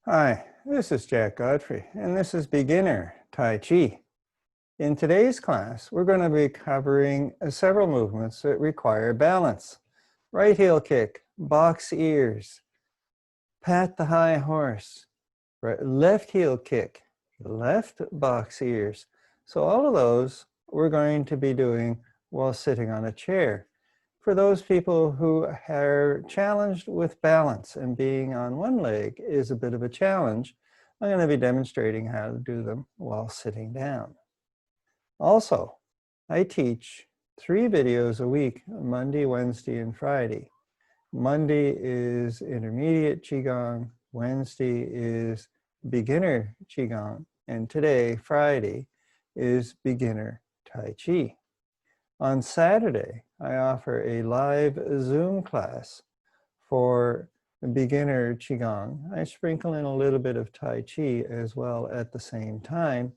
Hi, this is Jack Godfrey, and this is Beginner Tai Chi. In today's class, we're going to be covering several movements that require balance. Right heel kick, box ears, pat the high horse, left heel kick, left box ears. So all of those we're going to be doing while sitting on a chair. For those people who are challenged with balance and being on one leg is a bit of a challenge, I'm going to be demonstrating how to do them while sitting down. Also, I teach 3 videos a week, Monday, Wednesday, and Friday. Monday is intermediate Qigong, Wednesday is beginner Qigong, and today, Friday, is beginner Tai Chi. On Saturday, I offer a live Zoom class for beginner Qigong. I sprinkle in a little bit of Tai Chi as well at the same time.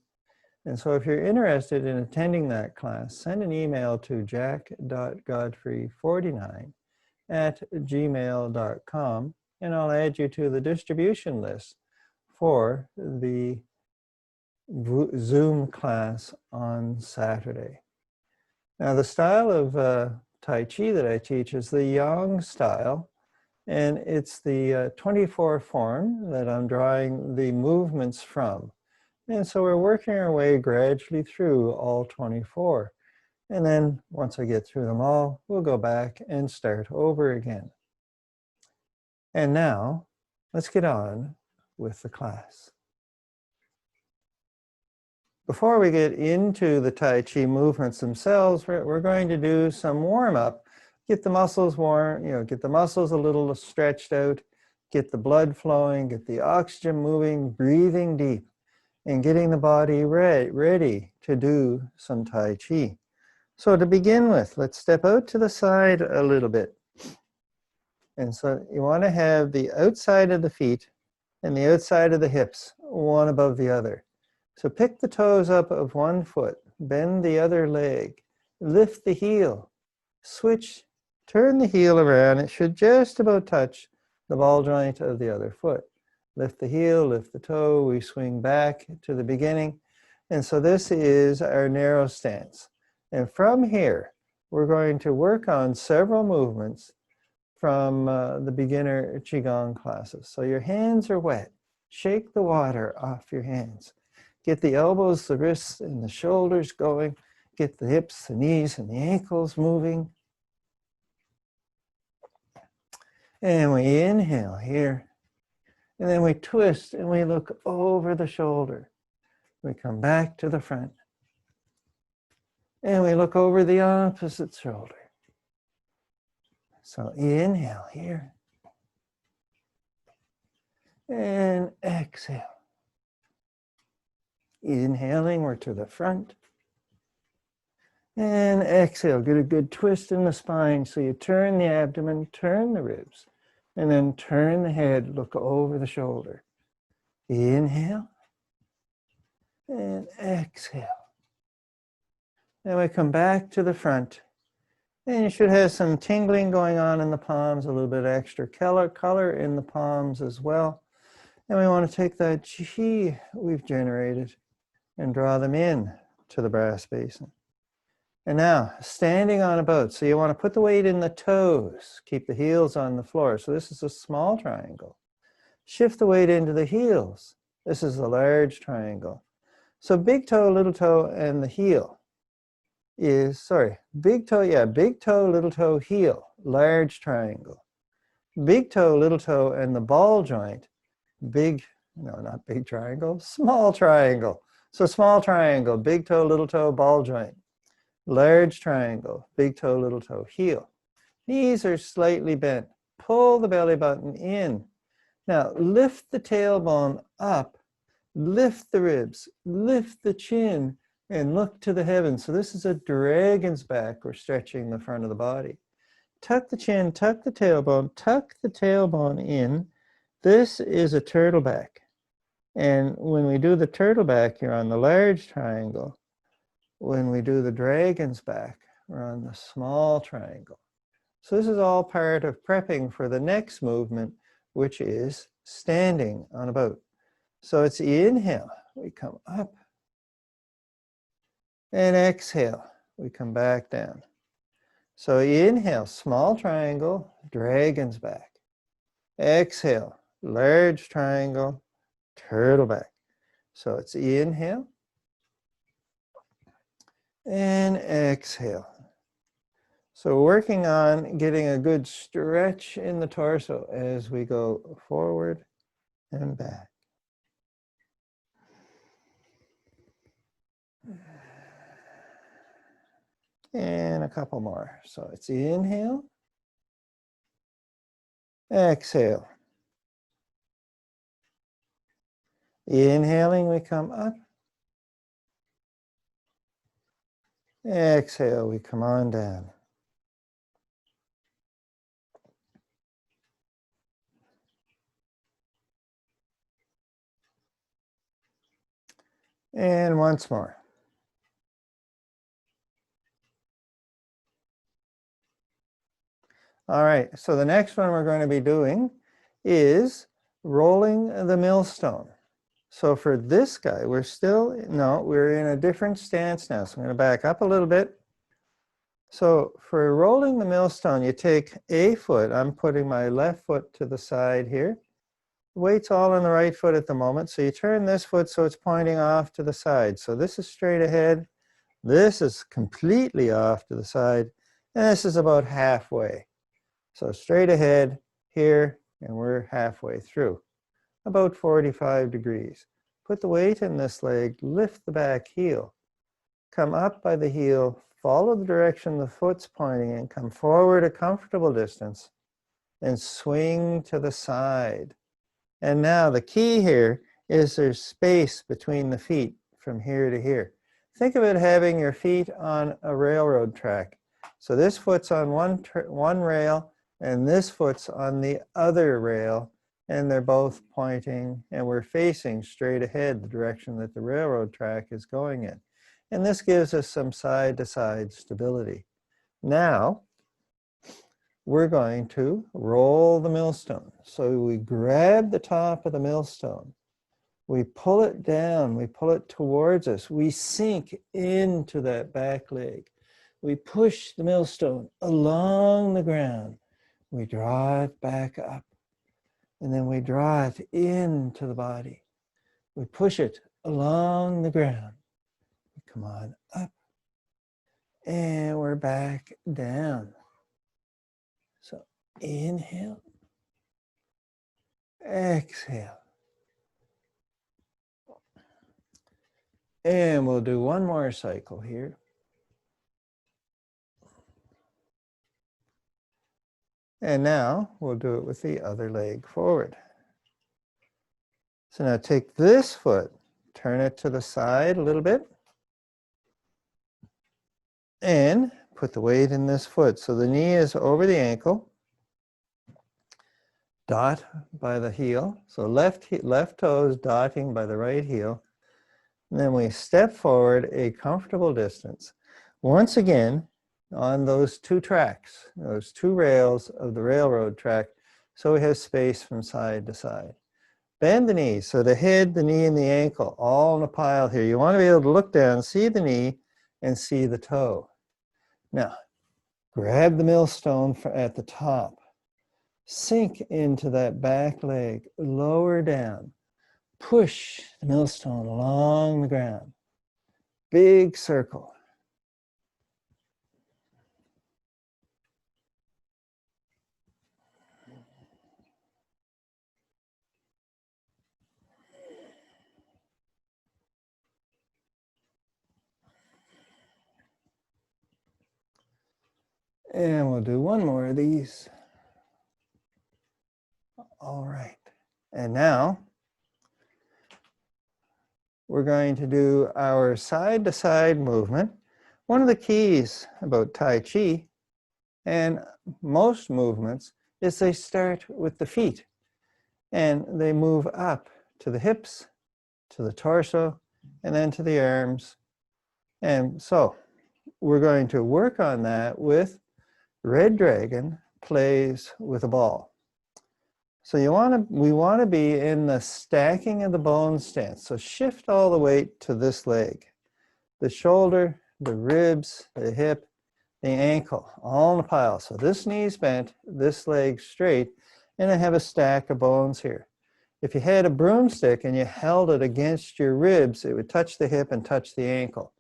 And so if you're interested in attending that class, send an email to jack.godfrey49@gmail.com and I'll add you to the distribution list for the Zoom class on Saturday. Now, the style of Tai Chi that I teach is the Yang style, and it's the 24 form that I'm drawing the movements from. And so we're working our way gradually through all 24. And then once I get through them all, we'll go back and start over again. And now, let's get on with the class. Before we get into the Tai Chi movements themselves, we're going to do some warm-up. Get the muscles warm, get the muscles a little stretched out, get the blood flowing, get the oxygen moving, breathing deep, and getting the body ready to do some Tai Chi. So to begin with, let's step out to the side a little bit. And so you want to have the outside of the feet and the outside of the hips, one above the other. So pick the toes up of one foot, bend the other leg, lift the heel, switch, turn the heel around. It should just about touch the ball joint of the other foot. Lift the heel, lift the toe, we swing back to the beginning. And so this is our narrow stance. And from here, we're going to work on several movements from the beginner Qigong classes. So your hands are wet. Shake the water off your hands. Get the elbows, the wrists, and the shoulders going. Get the hips, the knees, and the ankles moving. And we inhale here. And then we twist and we look over the shoulder. We come back to the front. And we look over the opposite shoulder. So inhale here. And exhale. Inhaling, we're to the front. And exhale, get a good twist in the spine. So you turn the abdomen, turn the ribs, and then turn the head, look over the shoulder. Inhale. And exhale. Then we come back to the front. And you should have some tingling going on in the palms, a little bit extra color in the palms as well. And we want to take that chi we've generated and draw them in to the brass basin. And now, standing on a boat. So you want to put the weight in the toes. Keep the heels on the floor. So this is a small triangle. Shift the weight into the heels. This is a large triangle. So big toe, little toe, and the heel is, big toe, little toe, heel, large triangle. Big toe, little toe, and the ball joint, not big triangle, small triangle. So small triangle, big toe, little toe, ball joint. Large triangle, big toe, little toe, heel. Knees are slightly bent. Pull the belly button in. Now lift the tailbone up, lift the ribs, lift the chin, and look to the heavens. So this is a dragon's back. We're stretching the front of the body. Tuck the chin, tuck the tailbone in. This is a turtle back. And when we do the turtle back, you're on the large triangle. When we do the dragon's back, we're on the small triangle. So this is all part of prepping for the next movement, which is standing on a boat. So it's inhale, we come up, and exhale, we come back down. So inhale, small triangle, dragon's back. Exhale, large triangle, turtle back. So it's inhale and exhale. So working on getting a good stretch in the torso as we go forward and back. And a couple more. So it's inhale, exhale. Inhaling, we come up. Exhale, we come on down. And once more. All right, so the next one we're going to be doing is rolling the millstone. So for this guy, we're in a different stance now. So I'm going to back up a little bit. So for rolling the millstone, you take a foot. I'm putting my left foot to the side here. The weight's all on the right foot at the moment. So you turn this foot so it's pointing off to the side. So this is straight ahead. This is completely off to the side. And this is about halfway. So straight ahead here, and we're halfway through, about 45 degrees. Put the weight in this leg, lift the back heel, come up by the heel, follow the direction the foot's pointing in, come forward a comfortable distance, and swing to the side. And now the key here is there's space between the feet from here to here. Think of it having your feet on a railroad track. So this foot's on one rail, and this foot's on the other rail, and they're both pointing, and we're facing straight ahead the direction that the railroad track is going in. And this gives us some side-to-side stability. Now, we're going to roll the millstone. So we grab the top of the millstone, we pull it down, we pull it towards us, we sink into that back leg. We push the millstone along the ground. We draw it back up, and then we draw it into the body. We push it along the ground. We come on up, and we're back down. So inhale, exhale. And we'll do one more cycle here. And now we'll do it with the other leg forward. So now take this foot, turn it to the side a little bit, and put the weight in this foot. So the knee is over the ankle, dot by the heel. So left toe is dotting by the right heel. And then we step forward a comfortable distance. Once again, on those two tracks, those two rails of the railroad track, so we have space from side to side. Bend the knees, so the head, the knee, and the ankle, all in a pile here. You want to be able to look down, see the knee, and see the toe. Now, grab the millstone at the top. Sink into that back leg, lower down. Push the millstone along the ground. Big circle. And we'll do one more of these. All right. And now we're going to do our side-to-side movement. One of the keys about Tai Chi and most movements is they start with the feet and they move up to the hips, to the torso, and then to the arms. And so we're going to work on that with Red Dragon plays with a ball. So we want to be in the stacking of the bones stance. So shift all the weight to this leg. The shoulder, the ribs, the hip, the ankle, all in a pile. So this knee's bent, this leg straight, and I have a stack of bones here. If you had a broomstick and you held it against your ribs, it would touch the hip and touch the ankle.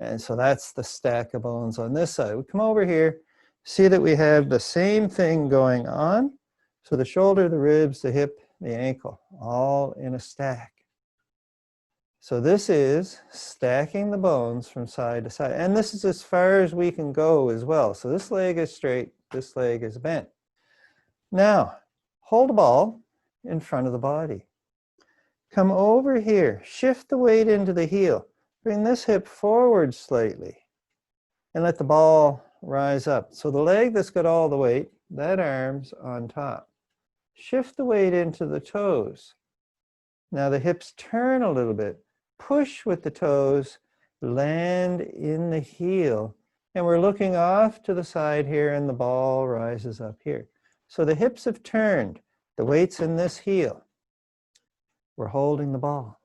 And so that's the stack of bones on this side. We come over here, see that we have the same thing going on. So the shoulder, the ribs, the hip, the ankle, all in a stack. So this is stacking the bones from side to side. And this is as far as we can go as well. So this leg is straight, this leg is bent. Now, hold the ball in front of the body. Come over here, shift the weight into the heel. Bring this hip forward slightly and let the ball rise up. So the leg that's got all the weight, that arm's on top. Shift the weight into the toes. Now the hips turn a little bit. Push with the toes, land in the heel. And we're looking off to the side here and the ball rises up here. So the hips have turned. The weight's in this heel. We're holding the ball.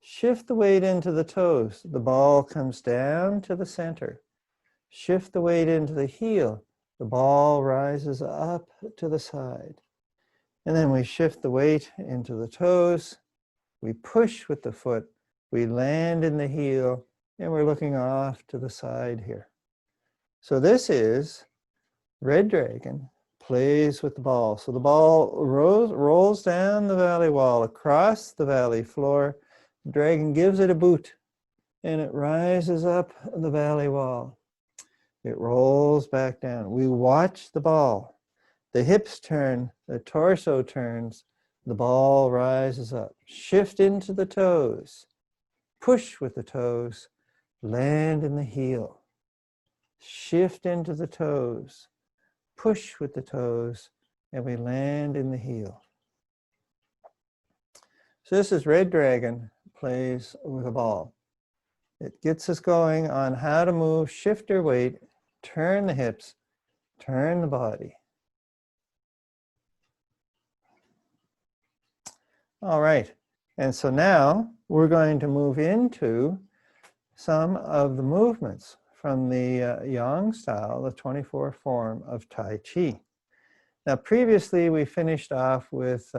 Shift the weight into the toes. The ball comes down to the center. Shift the weight into the heel. The ball rises up to the side. And then we shift the weight into the toes. We push with the foot. We land in the heel. And we're looking off to the side here. So this is Red Dragon plays with the ball. So the ball rolls down the valley wall, across the valley floor. The dragon gives it a boot, and it rises up the valley wall. It rolls back down. We watch the ball. The hips turn, the torso turns, the ball rises up. Shift into the toes. Push with the toes. Land in the heel. Shift into the toes. Push with the toes, and we land in the heel. So this is Red Dragon plays with a ball. It gets us going on how to move, shift our weight, turn the hips, turn the body. All right, and so now we're going to move into some of the movements from the Yang style, the 24 form of Tai Chi. Now previously we finished off with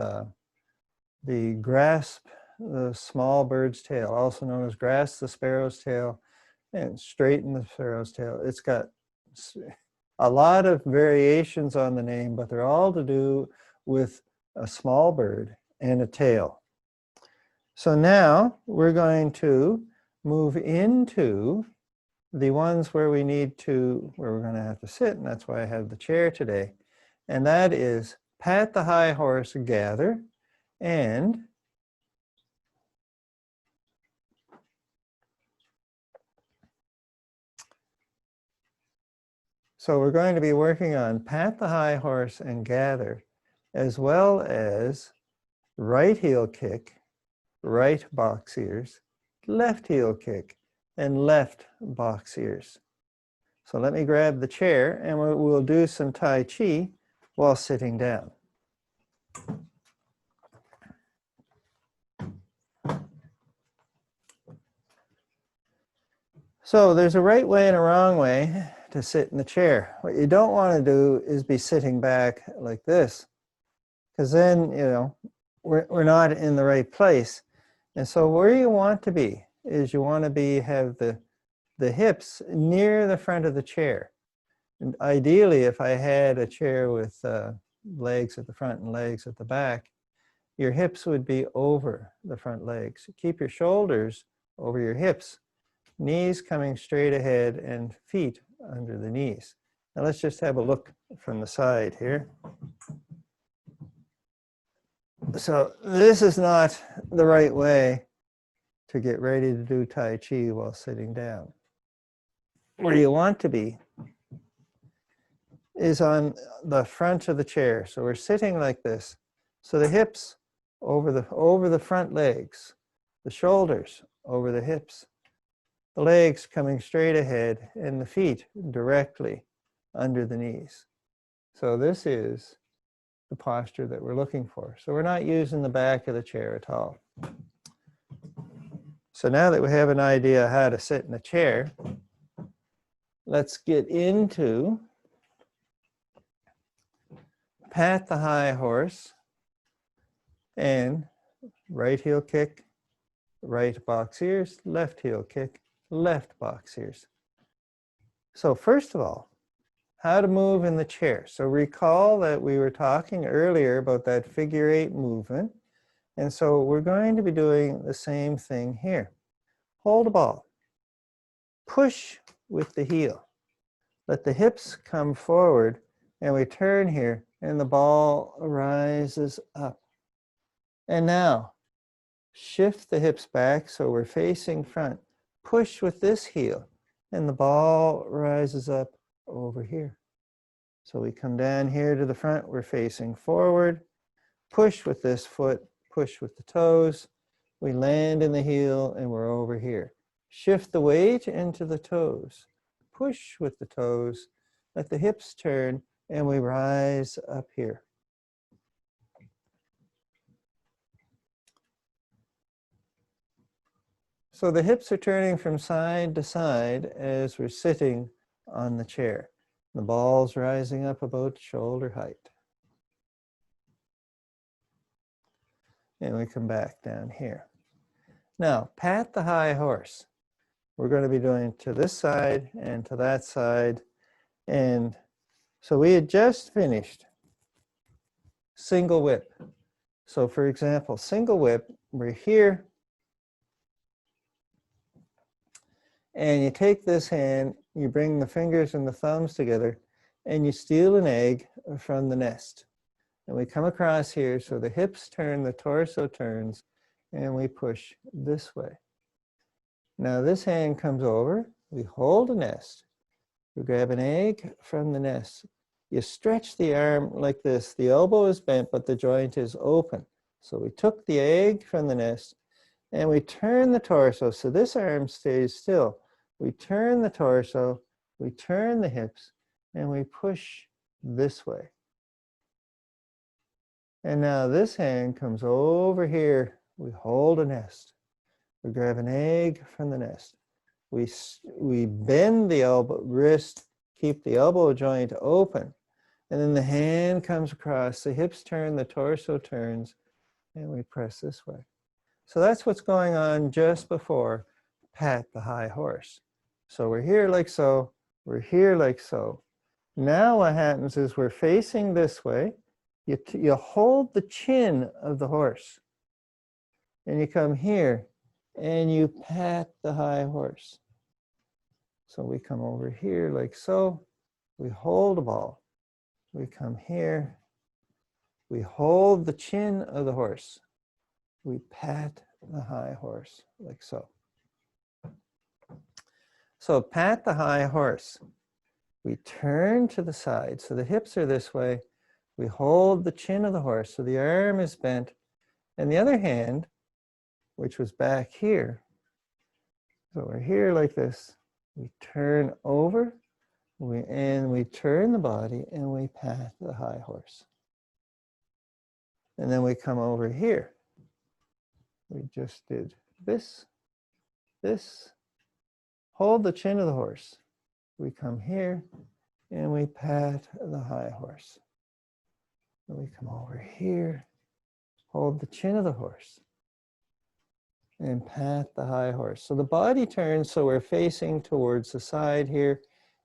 the grasp the small bird's tail, also known as grasp the sparrow's tail and straighten the sparrow's tail. It's got a lot of variations on the name, but they're all to do with a small bird and a tail. So now we're going to move into the ones where we're going to have to sit, and that's why I have the chair today. And that is pat the high horse, gather, and so we're going to be working on pat the high horse and gather, as well as right heel kick, right box ears, left heel kick, and left box ears. So let me grab the chair and we'll do some Tai Chi while sitting down. So there's a right way and a wrong way to sit in the chair. What you don't want to do is be sitting back like this, because then, we're not in the right place. And so where you want to be is you want to have the hips near the front of the chair. And ideally, if I had a chair with legs at the front and legs at the back, your hips would be over the front legs. Keep your shoulders over your hips, knees coming straight ahead and feet under the knees. Now let's just have a look from the side here. So this is not the right way to get ready to do Tai Chi while sitting down. Where you want to be is on the front of the chair. So we're sitting like this. So the hips over the front legs, the shoulders over the hips, the legs coming straight ahead, and the feet directly under the knees. So this is the posture that we're looking for. So we're not using the back of the chair at all. So now that we have an idea how to sit in a chair, let's get into pat the high horse and right heel kick, right box ears, left heel kick, left box ears. So first of all, how to move in the chair. So recall that we were talking earlier about that figure 8 movement. And so we're going to be doing the same thing here. Hold a ball. Push with the heel. Let the hips come forward and we turn here and the ball rises up. And now shift the hips back so we're facing front. Push with this heel and the ball rises up over here. So we come down here to the front, we're facing forward. Push with this foot, push with the toes. We land in the heel and we're over here. Shift the weight into the toes. Push with the toes. Let the hips turn and we rise up here. So the hips are turning from side to side as we're sitting on the chair. The ball's rising up about shoulder height. And we come back down here. Now, pat the high horse. We're going to be doing to this side and to that side. And so we had just finished single whip. So for example, single whip, we're here. And you take this hand, you bring the fingers and the thumbs together, and you steal an egg from the nest. And we come across here, so the hips turn, the torso turns, and we push this way. Now this hand comes over, we hold a nest, we grab an egg from the nest. You stretch the arm like this, the elbow is bent, but the joint is open. So we took the egg from the nest, and we turn the torso, so this arm stays still. We turn the torso, we turn the hips, and we push this way. And now this hand comes over here. We hold a nest. We grab an egg from the nest. We bend the elbow, wrist, keep the elbow joint open. And then the hand comes across, the hips turn, the torso turns, and we press this way. So that's what's going on just before pat the high horse. So we're here like so, we're here like so. Now what happens is we're facing this way. You hold the chin of the horse. And you come here and you pat the high horse. So we come over here like so. We hold the ball. We come here. We hold the chin of the horse. We pat the high horse like so. So pat the high horse. We turn to the side. So the hips are this way. We hold the chin of the horse. So the arm is bent. And the other hand, which was back here. So we're here like this. We turn over. And we turn the body and we pat the high horse. And then we come over here. We just did this, this. Hold the chin of the horse. We come here and we pat the high horse. And we come over here, hold the chin of the horse, and pat the high horse. So the body turns so we're facing towards the side here,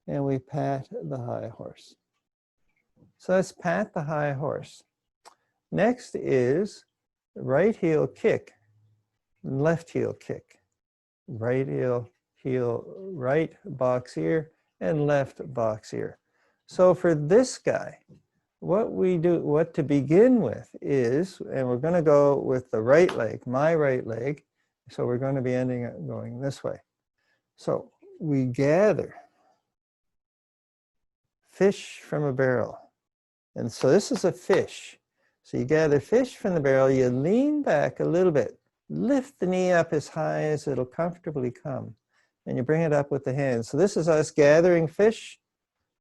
and we pat the high horse. So let's pat the high horse. Next is right heel kick, left heel kick. Right heel, right box ear, and left box ear. So for this guy, what to begin with is, and we're going to go with the right leg, my right leg. So we're going to be ending up going this way. So we gather fish from a barrel. And so this is a fish. So you gather fish from the barrel, you lean back a little bit, lift the knee up as high as it'll comfortably come, and you bring it up with the hands. So this is us gathering fish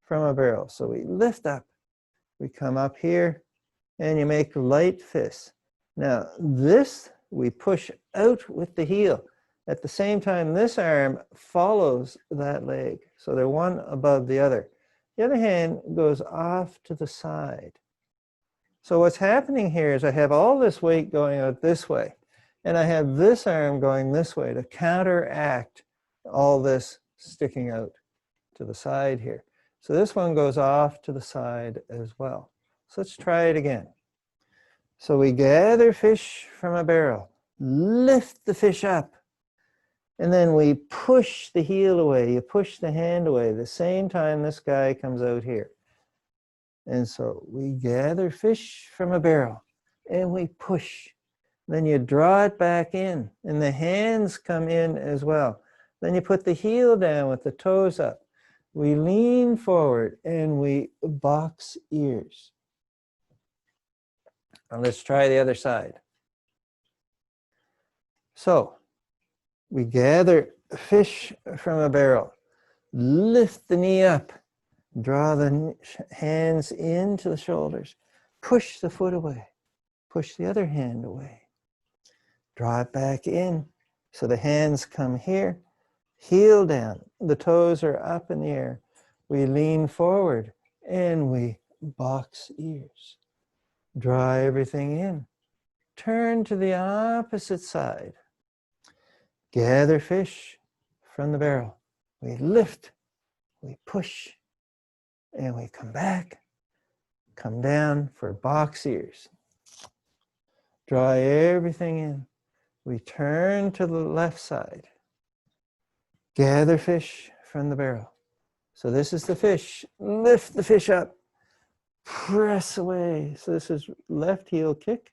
from a barrel. So we lift up, we come up here, and you make light fists. Now this we push out with the heel. At the same time, this arm follows that leg. So they're one above the other. The other hand goes off to the side. So what's happening here is I have all this weight going out this way, and I have this arm going this way to counteract all this sticking out to the side here. So this one goes off to the side as well. So let's try it again. So we gather fish from a barrel, lift the fish up, and then we push the heel away. You push the hand away. The same time this guy comes out here. And so we gather fish from a barrel and we push. Then you draw it back in and the hands come in as well. Then you put the heel down with the toes up. We lean forward and we box ears. Now let's try the other side. So we gather fish from a barrel, lift the knee up, draw the hands into the shoulders, push the foot away, push the other hand away, draw it back in. So the hands come here, heel down, the toes are up in the air. We lean forward and we box ears. Draw everything in. Turn to the opposite side. Gather fish from the barrel. We lift, we push, and we come back, come down for box ears. Draw everything in. We turn to the left side. Gather fish from the barrel. So this is the fish. Lift the fish up. Press away. So this is left heel kick.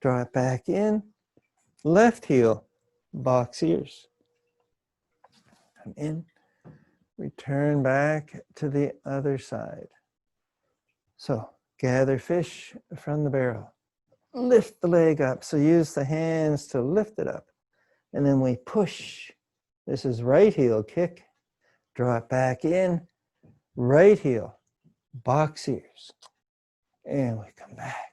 Draw it back in. Left heel, box ears. Come in. Return back to the other side. So gather fish from the barrel. Lift the leg up. So use the hands to lift it up. And then we push. This is right heel kick. Draw it back in. Right heel, box ears. And we come back.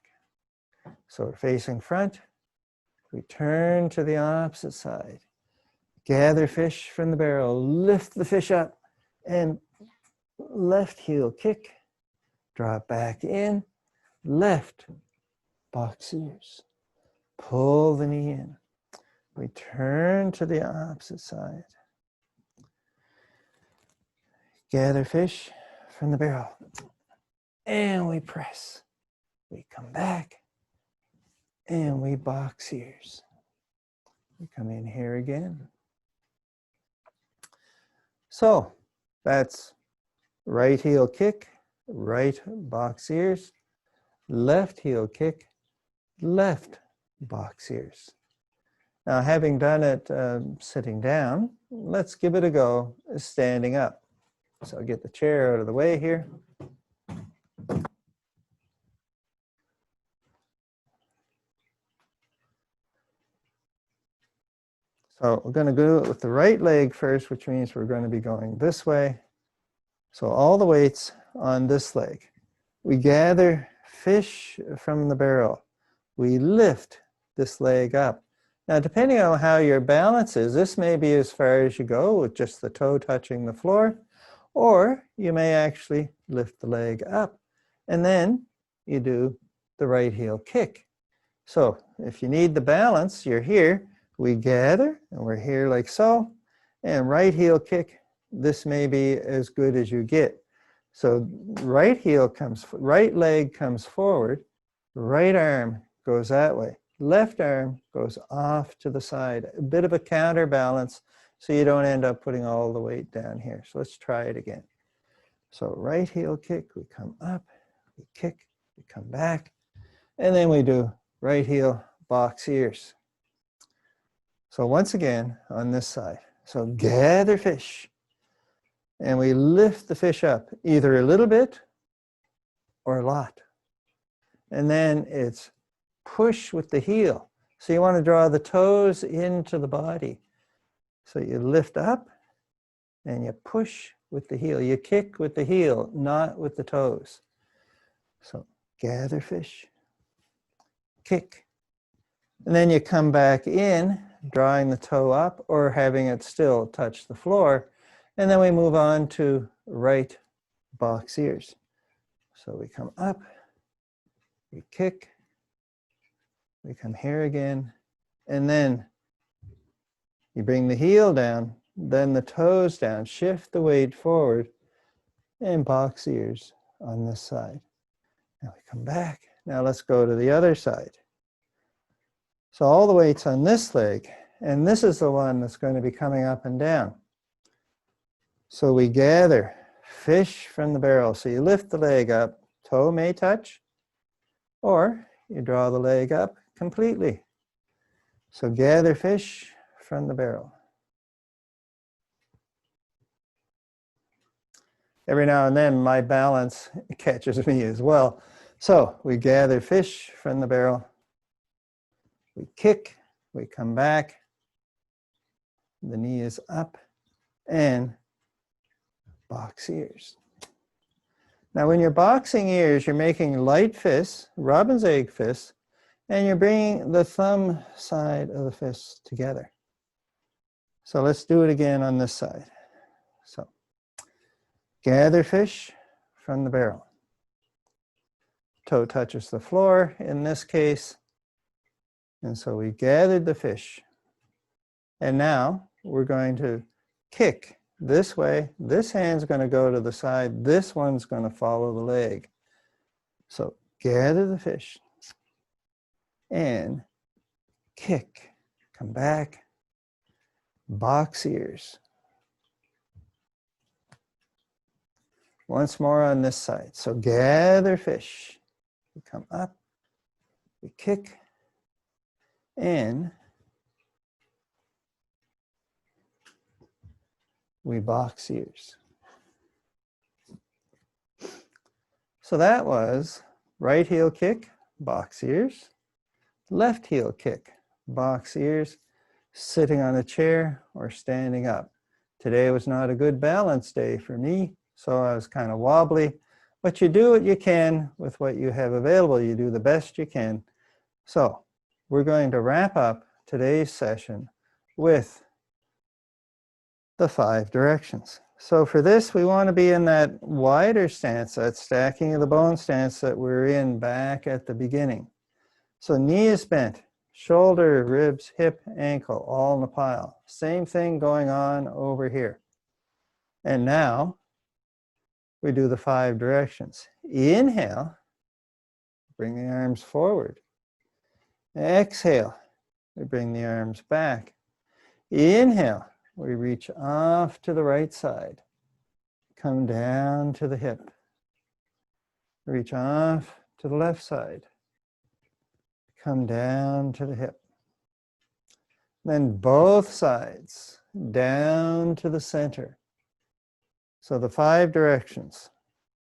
So we're facing front. We turn to the opposite side. Gather fish from the barrel. Lift the fish up. And left heel kick. Draw it back in. Left, box ears. Pull the knee in. We turn to the opposite side. Gather fish from the barrel. And we press. We come back. And we box ears. We come in here again. So that's right heel kick, right box ears, left heel kick, left box ears. Now, having done it sitting down, let's give it a go standing up. So I'll get the chair out of the way here. So we're going to go with the right leg first, which means we're going to be going this way. So all the weight's on this leg. We gather fish from the barrel. We lift this leg up. Now, depending on how your balance is, this may be as far as you go with just the toe touching the floor, or you may actually lift the leg up. And then you do the right heel kick. So if you need the balance, you're here. We gather, and we're here like so, and right heel kick. This may be as good as you get. So right leg comes forward, right arm goes that way, left arm goes off to the side. A bit of a counterbalance so you don't end up putting all the weight down here. So let's try it again. So right heel kick, we come up, we kick, we come back, and then we do right heel box ears. So once again, on this side. So gather fish. And we lift the fish up, either a little bit or a lot. And then it's push with the heel. So you want to draw the toes into the body. So you lift up and you push with the heel. You kick with the heel, not with the toes. So gather fish. kick. And then you come back in, drawing the toe up or having it still touch the floor. And then we move on to right box ears. So we come up, we kick, we come here again, and then you bring the heel down, then the toes down, shift the weight forward, and box ears on this side. Now we come back. Now let's go to the other side. So all the weight's on this leg, and this is the one that's going to be coming up and down. So we gather, fish from the barrel. So you lift the leg up, toe may touch, or you draw the leg up completely. So gather fish from the barrel. Every now and then my balance catches me as well. So we gather fish from the barrel. We kick, we come back, the knee is up, and box ears. Now when you're boxing ears, you're making light fists, robin's egg fists, and you're bringing the thumb side of the fist together. So let's do it again on this side. So gather fish from the barrel. Toe touches the floor in this case. And so we gathered the fish. And now we're going to kick this way. This hand's going to go to the side. This one's going to follow the leg. So gather the fish and kick. Come back. Box ears. Once more on this side. So gather fish. We come up. We kick. And we box ears. So that was right heel kick, box ears, left heel kick, box ears, sitting on a chair or standing up. Today was not a good balance day for me, so I was kind of wobbly, but you do what you can with what you have available. You do the best you can. So we're going to wrap up today's session with the 5 directions. So for this, we want to be in that wider stance, that stacking of the bone stance that we're in back at the beginning. So knee is bent, shoulder, ribs, hip, ankle, all in a pile. Same thing going on over here. And now we do the 5 directions. Inhale, bring the arms forward. Exhale, we bring the arms back. Inhale, we reach off to the right side. Come down to the hip. Reach off to the left side. Come down to the hip. Then both sides, down to the center. So the 5 directions: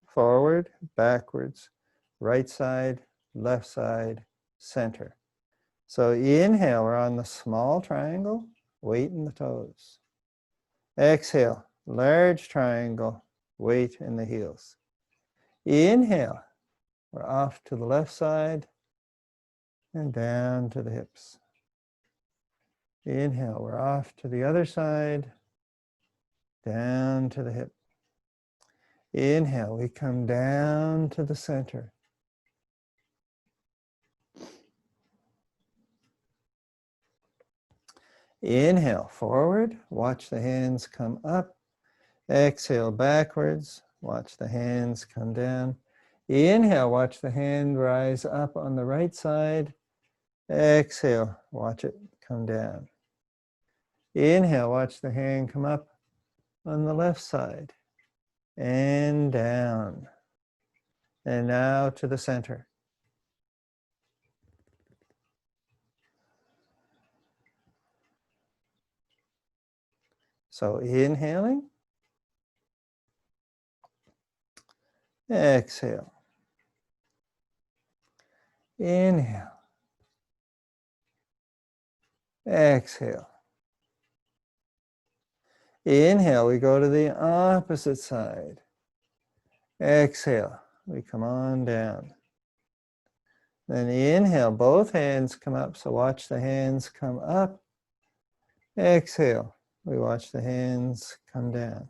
forward, backwards, right side, left side, center. So inhale, we're on the small triangle, weight in the toes. Exhale, large triangle, weight in the heels. Inhale, we're off to the left side and down to the hips. Inhale, we're off to the other side, down to the hip. Inhale, we come down to the center. Inhale, forward, watch the hands come up. Exhale, backwards, watch the hands come down. Inhale, watch the hand rise up on the right side. Exhale, watch it come down. Inhale, watch the hand come up on the left side and down. And now to the center. So inhaling, exhale, inhale, exhale. Inhale, we go to the opposite side. Exhale, we come on down. Then inhale, both hands come up. So watch the hands come up. Exhale, we watch the hands come down.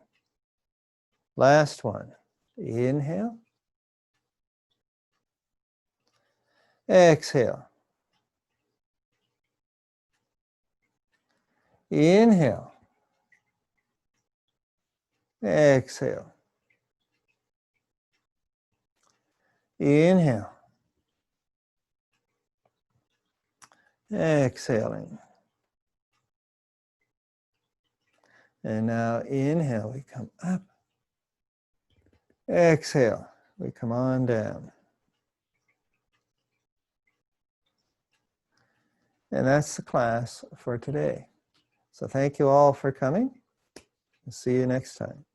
Last one. Inhale. Exhale. Inhale. Exhale. Inhale. Exhaling. And now inhale, we come up. Exhale, we come on down. And that's the class for today. So thank you all for coming. See you next time.